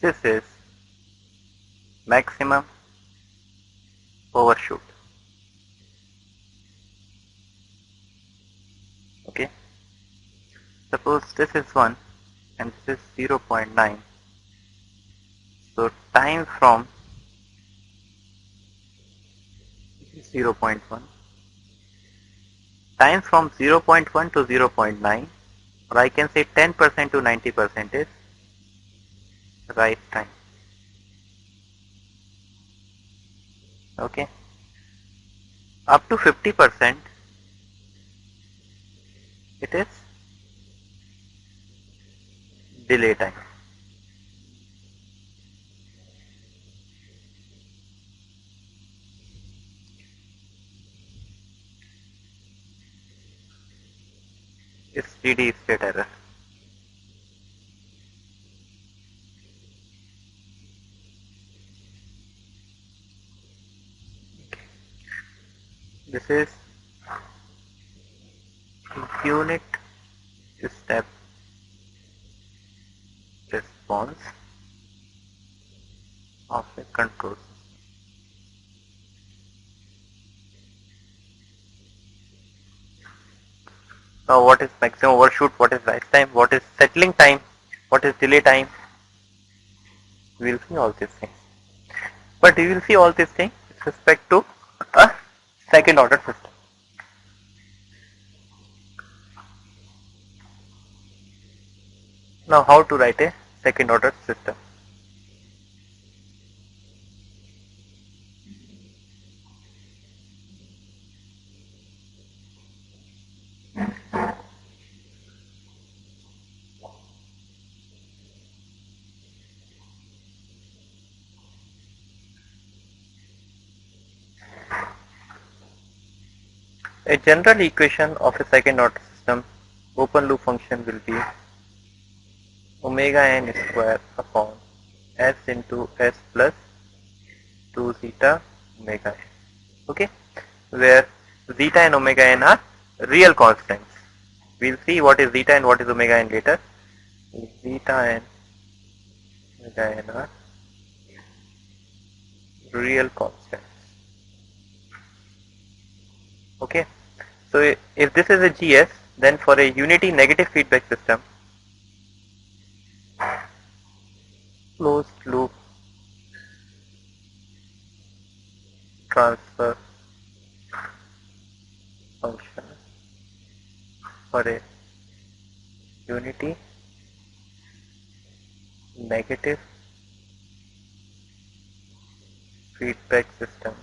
This is maximum overshoot. Okay. Suppose this is 1 and this is 0.9. So time from 0.1. Time from 0.1 to 0.9, or I can say 10% to 90% is right time. Okay. Up to 50% it is delay time. It's steady state error. This is unit step response of a control system. Now what is maximum overshoot, what is rise time, what is settling time, what is delay time? We will see all these things. But we will see all these things with respect to a second order system. Now how to write a second order system? A general equation of a second order system open loop function will be omega n square upon s into s plus 2 zeta omega n. Okay, where zeta and omega n are real constants. We'll see what is zeta and what is omega n later. Zeta and omega n are real constants. Okay, so if this is a GS, then for a unity negative feedback system, closed loop transfer function for a unity negative feedback system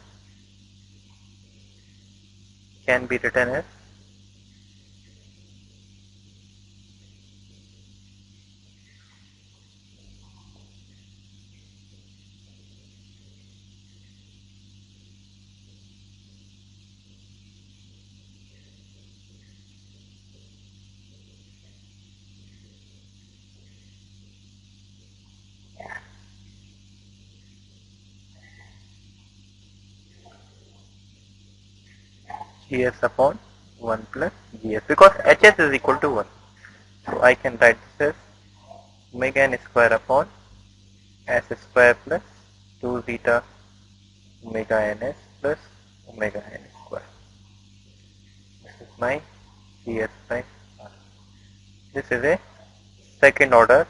can be written as GS upon 1 plus GS, because HS is equal to 1. So I can write this as omega n square upon s square plus 2 zeta omega ns plus omega n square. This is my GS by R. This is a second order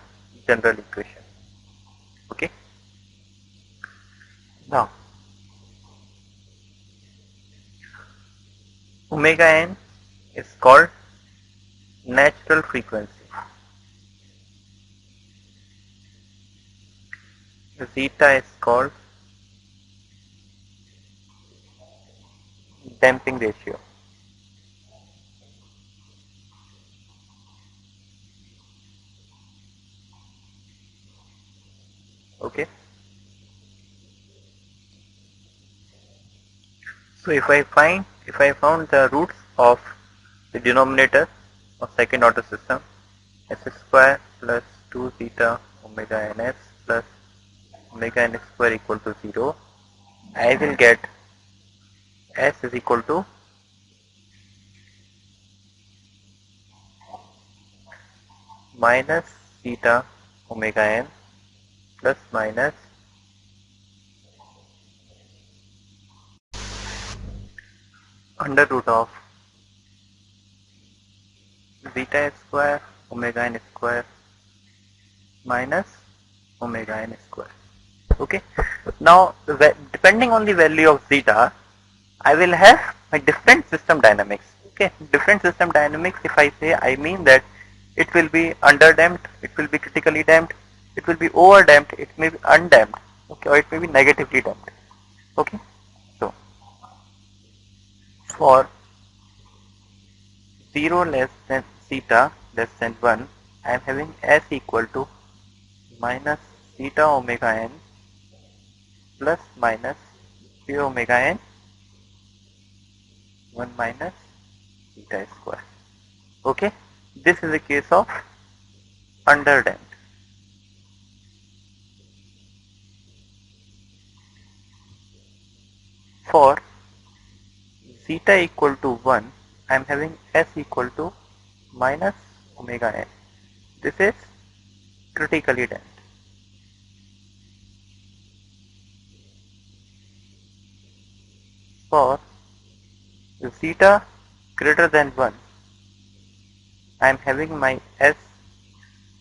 general equation. Okay. Now omega n is called natural frequency. Zeta is called damping ratio. Okay. So if I found the roots of the denominator of second order system, s square plus 2 zeta omega ns plus omega n square equal to 0, I will get s is equal to minus zeta omega n plus minus under root of zeta square omega n square minus omega n square. Okay, now depending on the value of zeta, I will have my different system dynamics. Okay, different system dynamics, if I say, I mean that it will be underdamped, it will be critically damped, it will be overdamped, it may be undamped, okay, or it may be negatively damped. Okay, so for 0 less than zeta less than 1, I am having s equal to minus zeta omega n plus minus j omega n 1 minus zeta square. Okay, this is a case of underdamped. For zeta equal to 1, I am having s equal to minus omega n. This is critically damped. For zeta greater than 1, I am having my s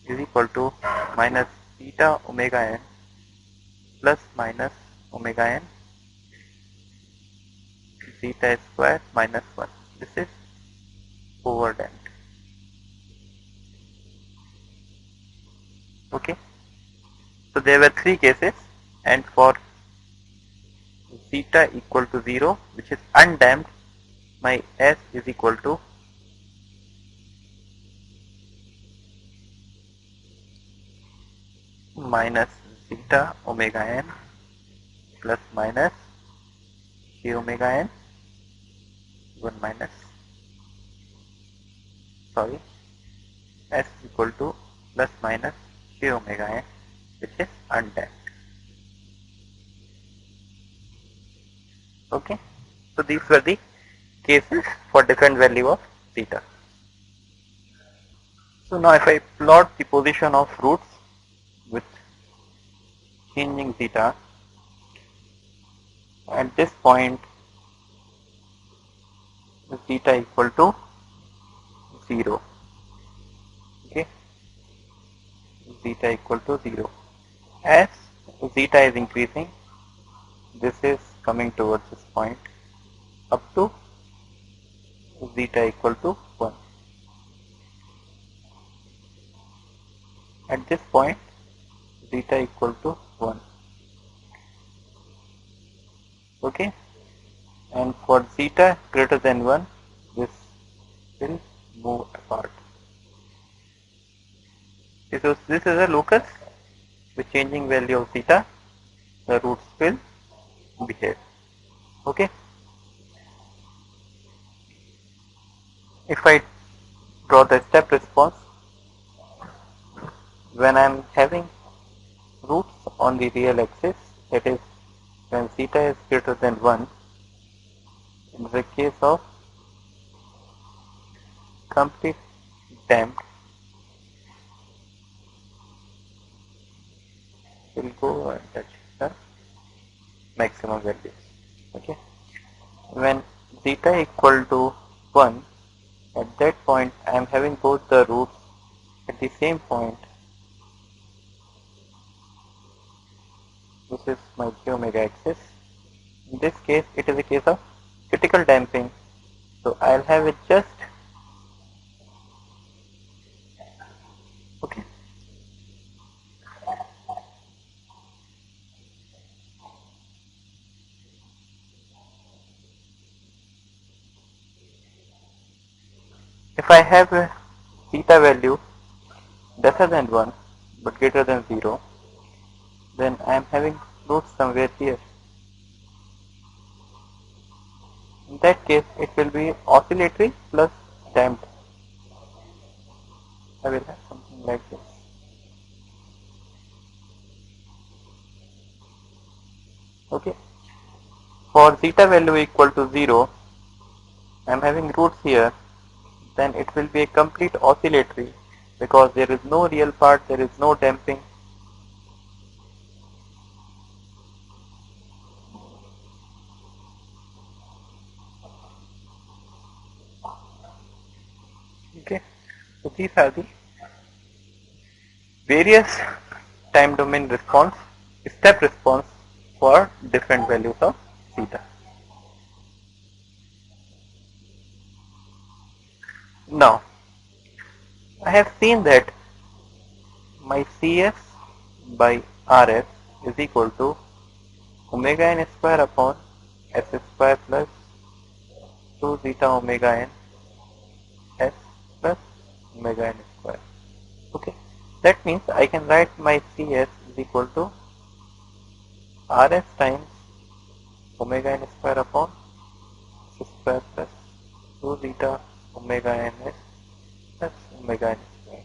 is equal to minus zeta omega n plus minus omega n zeta square minus 1. This is overdamped. Okay, so there were three cases, and for zeta equal to 0, which is undamped, my s is equal to minus zeta omega n plus minus j omega n 1 minus, sorry, s is equal to plus minus j omega n, which is undamped. Okay, so these were the cases for different value of zeta. So now if I plot the position of roots with changing zeta, at this point zeta equal to 0. Okay, zeta equal to 0. As zeta is increasing, this is coming towards this point up to zeta equal to 1. At this point zeta equal to 1. Okay, and for zeta greater than 1, this will move apart. This is a locus with changing value of zeta, the roots will behave. Okay, if I draw the step response, when I am having roots on the real axis, that is when zeta is greater than 1, in the case of complete damped, will go and touch the maximum values. Okay, when zeta equal to 1, at that point I am having both the roots at the same point. This is my j omega axis. In this case it is a case of critical damping, so I'll have it just okay. If I have a theta value lesser than 1 but greater than 0, then I am having roots somewhere here. In that case it will be oscillatory plus damped. I will have something like this. Okay, for zeta value equal to 0, I am having roots here, then it will be a complete oscillatory because there is no real part, there is no damping. So these are the various time domain response, step response for different values of theta. Now, I have seen that my Cs by Rs is equal to omega n square upon s square plus 2 zeta omega n s plus omega n square. Okay, that means I can write my Cs is equal to Rs times omega n square upon s square plus 2 zeta omega n s plus omega n square.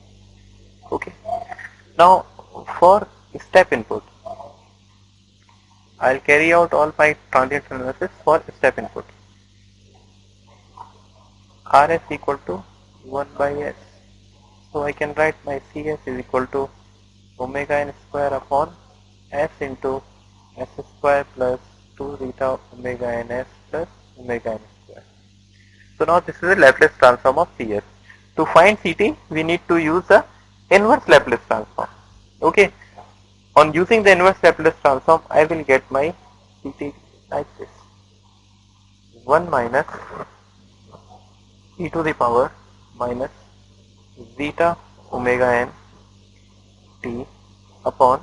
Okay, now for step input, I'll carry out all my transient analysis for step input. Rs equal to 1 by s. So I can write my Cs is equal to omega n square upon s into s square plus 2 zeta omega n s plus omega n square. So now this is a Laplace transform of Cs. To find Ct, we need to use the inverse Laplace transform. Okay. On using the inverse Laplace transform, I will get my Ct like this: 1 minus e to the power minus zeta omega n t upon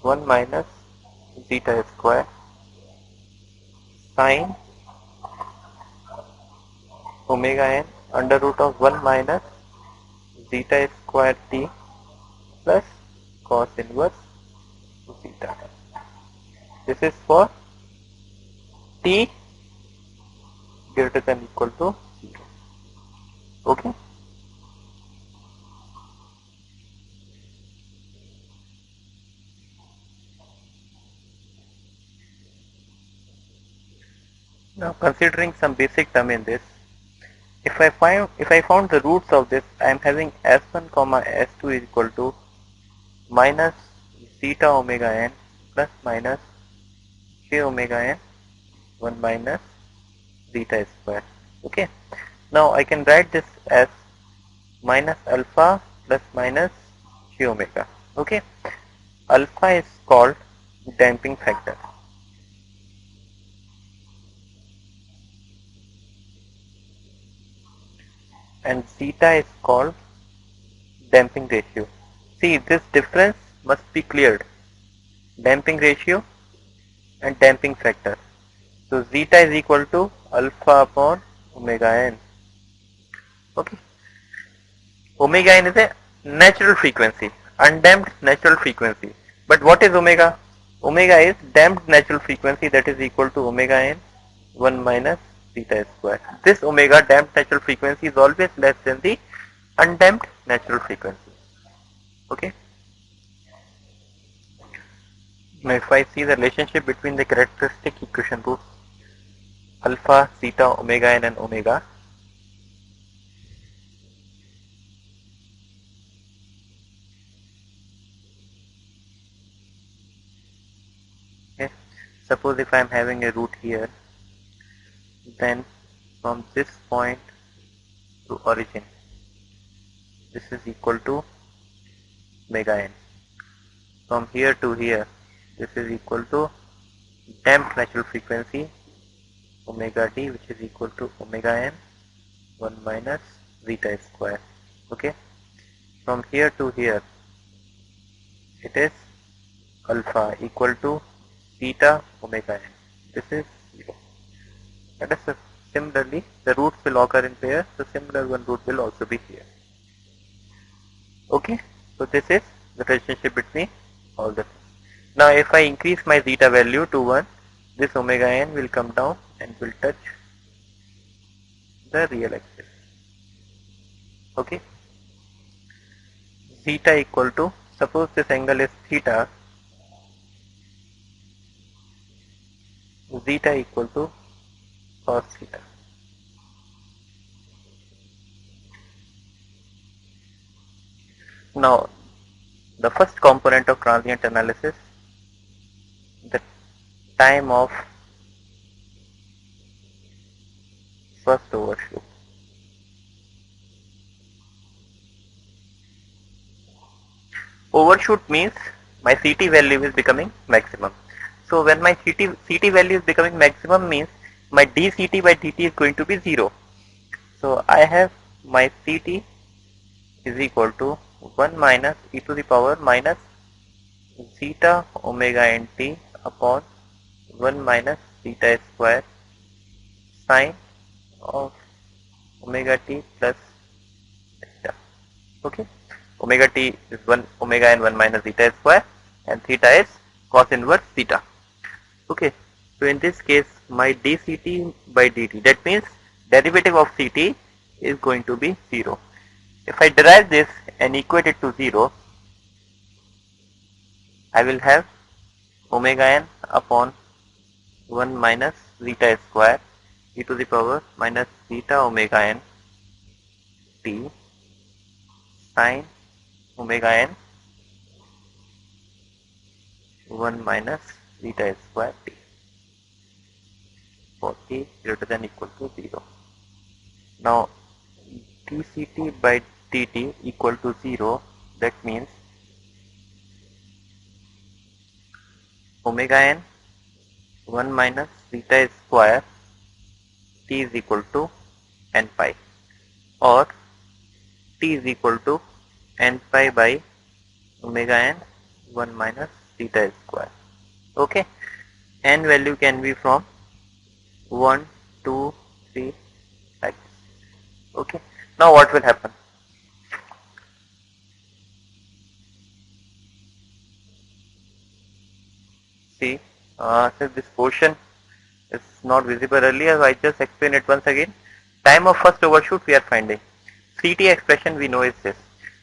1 minus zeta square sine omega n under root of 1 minus zeta square t plus cos inverse zeta. This is for t greater than equal to 0. Okay. Now considering some basic term in this, if I found the roots of this, I am having s1 comma s2 is equal to minus zeta omega n plus minus j omega n 1 minus zeta square. Okay. Now I can write this as minus alpha plus minus j omega. Okay. Alpha is called damping factor. And zeta is called damping ratio. See, this difference must be cleared. Damping ratio and damping factor. So zeta is equal to alpha upon omega n. Okay. Omega n is a natural frequency, undamped natural frequency. But what is omega? Omega is damped natural frequency, that is equal to omega n 1 minus zeta square. This omega damped natural frequency is always less than the undamped natural frequency. Okay. Now if I see the relationship between the characteristic equation roots alpha, zeta, omega n and omega, okay. Suppose if I am having a root here, then from this point to origin, this is equal to omega n. From here to here, this is equal to damped natural frequency omega d, which is equal to omega n 1 minus zeta square. Okay. From here to here, it is alpha equal to zeta omega n. This is 0. And similarly, the roots will occur in pairs, so similar one root will also be here. Okay. So this is the relationship between all the things. Now if I increase my zeta value to 1, this omega n will come down and will touch the real axis. Okay. Zeta equal to, suppose this angle is theta, zeta equal to cos theta. Now the first component of transient analysis, the time of first overshoot. overshoot means my CT value is becoming maximum. So when my CT value is becoming maximum means my dCT by dt is going to be 0. So I have my CT is equal to 1 minus e to the power minus zeta omega nt upon 1 minus zeta square sine of omega t plus theta. Okay, omega t is 1 omega and 1 minus zeta square, and theta is cos inverse theta. Okay, so in this case my dCT by dt, that means derivative of CT is going to be 0. If I derive this and equate it to 0, I will have omega n upon 1 minus zeta square e to the power minus zeta omega n t sine omega n 1 minus zeta square t for t greater than equal to 0. Now dCT by dt equal to 0, that means omega n 1 minus zeta square t is equal to n pi, or t is equal to n pi by omega n 1 minus zeta square. Okay, n value can be from 1, 2, 3 like this. Okay, now what will happen? See, since this portion is not visible earlier, I just explain it once again. Time of first overshoot we are finding. CT expression we know is this.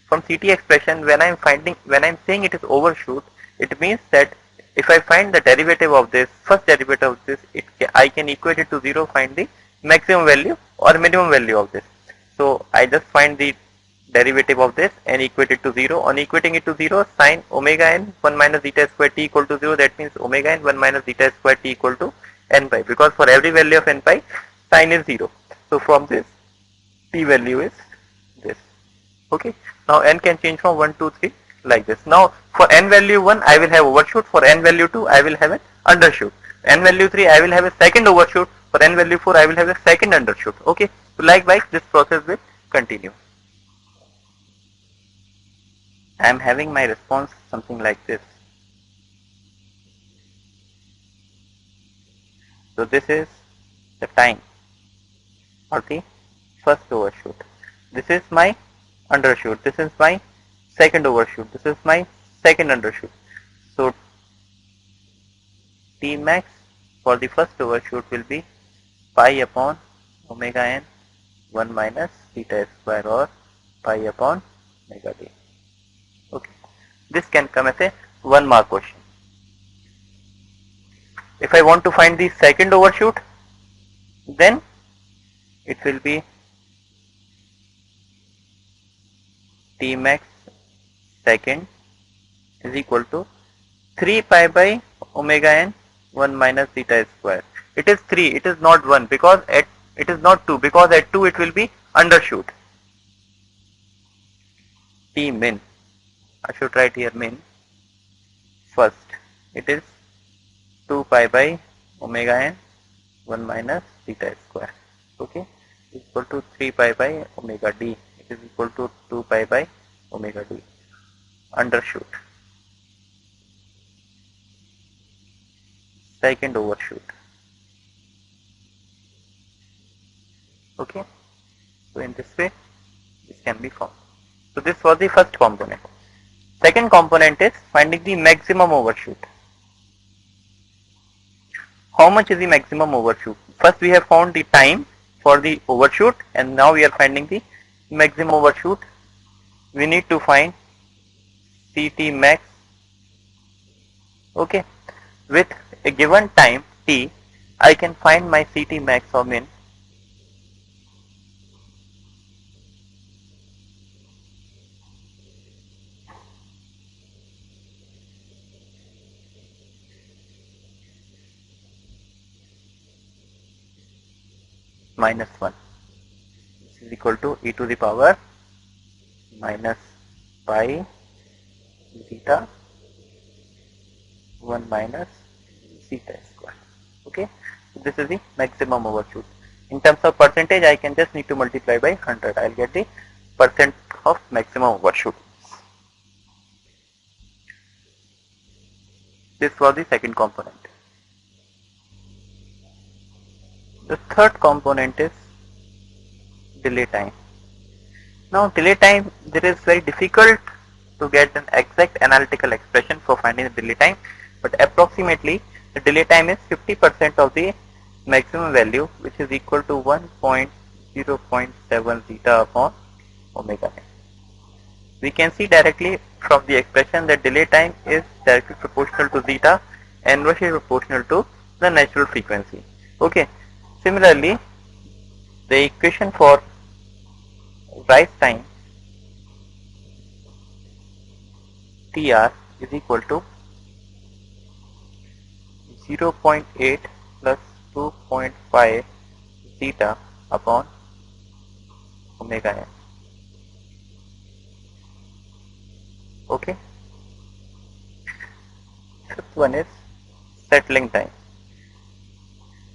From CT expression, when I am saying it is overshoot, it means that if I find the derivative of this, first derivative of this, I can equate it to 0, find the maximum value or minimum value of this. So I just find the derivative of this and equate it to 0. On equating it to 0, sine omega n 1 minus zeta square t equal to 0, that means omega n 1 minus zeta square t equal to n pi, because for every value of n pi, sine is 0. So from this, t value is this. Okay, now n can change from 1, 2, 3 like this. Now for n value 1 I will have overshoot, for n value 2 I will have an undershoot, n value 3 I will have a second overshoot, for n value 4 I will have a second undershoot. Okay, so likewise this process will continue. I am having my response something like this. So this is the time or the first overshoot. This is my undershoot. This is my second overshoot. This is my second undershoot. So T max for the first overshoot will be pi upon omega n 1 minus theta square, or pi upon omega d. Okay, this can come as a 1 mark question. If I want to find the second overshoot, then it will be T max second is equal to 3 pi by omega n 1 minus theta square. It is 3, it is not 1, because it is not 2, because at 2 it will be undershoot. T min, I should write here min. First, it is 2 pi by omega n 1 minus theta square. Okay, equal to 3 pi by omega d. It is equal to 2 pi by omega d. Undershoot. Second overshoot. Okay, so in this way this can be found. So this was the first component. Second component is finding the maximum overshoot. How much is the maximum overshoot? First we have found the time for the overshoot, and now we are finding the maximum overshoot. We need to find CT max. Okay, with a given time t, I can find my CT max or min. Minus 1. This is equal to e to the power minus pi zeta 1 minus zeta square. Okay, so this is the maximum overshoot. In terms of percentage, I can just need to multiply by 100. I'll get the percent of maximum overshoot. This was the second component. The third component is delay time. Now delay time, there is very difficult to get an exact analytical expression for finding the delay time, but approximately the delay time is 50% of the maximum value, which is equal to 1.0.7 zeta upon omega n. We can see directly from the expression that delay time is directly proportional to zeta and inversely proportional to the natural frequency. Okay. Similarly, the equation for rise time Tr is equal to 0.8 plus 2.5 zeta upon omega n. Okay. Fifth one is settling time.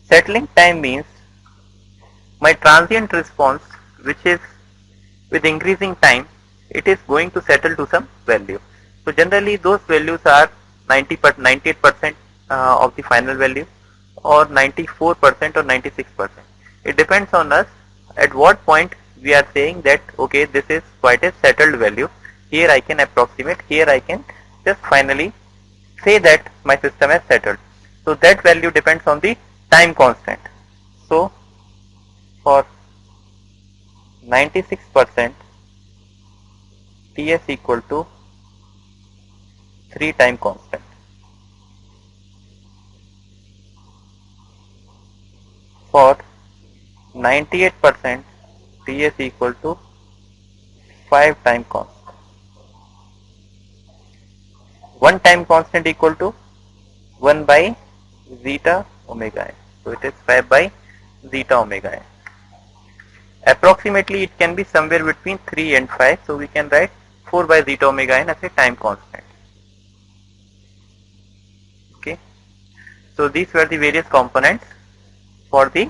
Settling time means my transient response, which is with increasing time, it is going to settle to some value. So generally those values are 98% of the final value, or 94% or 96%. It depends on us at what point we are saying that okay, this is quite a settled value. Here I can approximate, here I can just finally say that my system has settled. So that value depends on the time constant. So for 96%, Ts equal to 3 time constant. For 98%, Ts equal to 5 time constant. 1 time constant equal to 1 by zeta omega n. So it is 5 by zeta omega n. Approximately it can be somewhere between 3 and 5. So we can write 4 by zeta omega n as a time constant. Okay. So these were the various components for the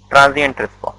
transient response.